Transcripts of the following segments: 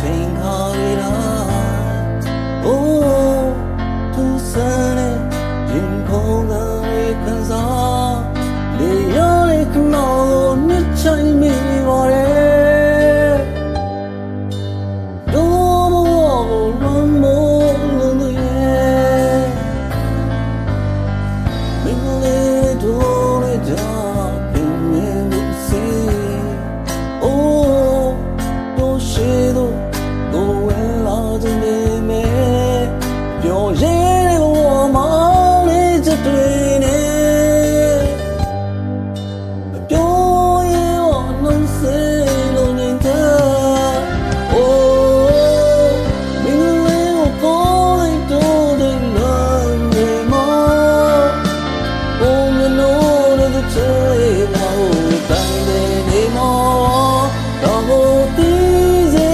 ချိန်ခါရတာအိုးသူစမ်းတဲ့ရင်ခုန်တဲ့ခံစားလေရောလေးခဏကိုနှစ်ချိုင်မိပါတယ်တို့ဘောကိုလွန်မိုးလုံးရဲ့မင်းလေးတို့ရဲ့ကြောင့်ပြင်းနေလို့စီအိုးတို့ရှိတို့ကိုဝင်လာတဲ့မေပြောရဲတဲ့ဝါမလေးချက်တွေနဲ့ပြောရဲဝနှုတ်စေလို့နေတဲ့အိုးမင်းလေးကိုပေါ်လိုက်တော့တဲ့လမ်းတွေမှာဘုံမလို့တဲ့ချေလာကိုတိုင်းနေနေမောတော့ကိုတီးစေ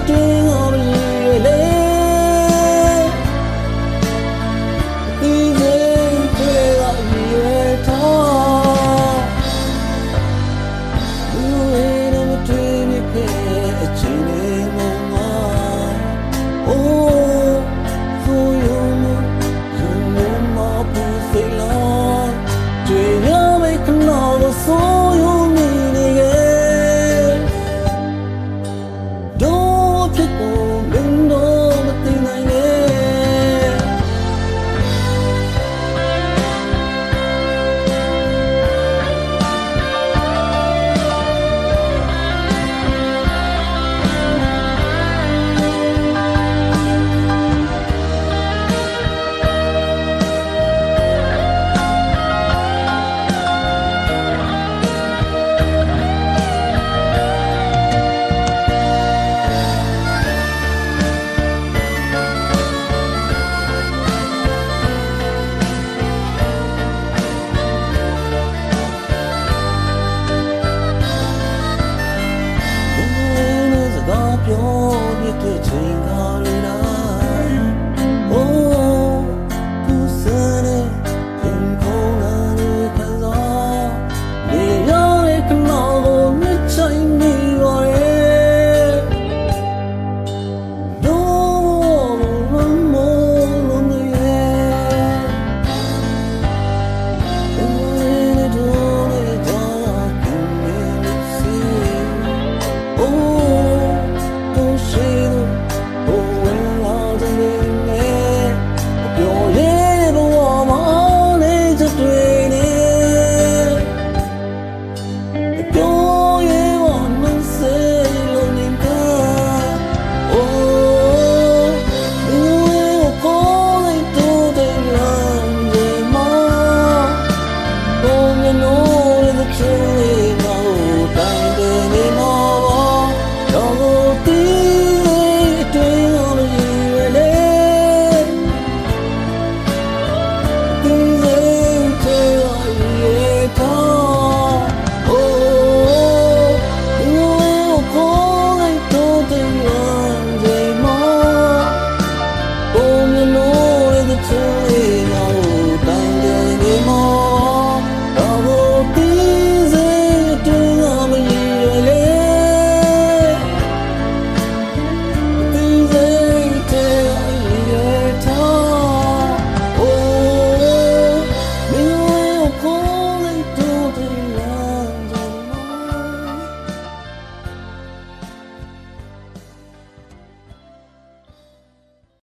တွင်အောင်ရလေတီးစေတွေ့ရရထားလူတွေနဲ့မတွေ့မြခဲ့အချိန်လေးမှမအိုးဆိုရုံနဲ့ရုံနဲ့မပူစိတ်လားတွေ့ရမယ့်ခဏကိုဆိုရုံနေနေရဲ့တို့ဖြစ်ဖို့မင်းတို့မသိနိုင်နဲ့ပြောပြတဲ့ချိန်က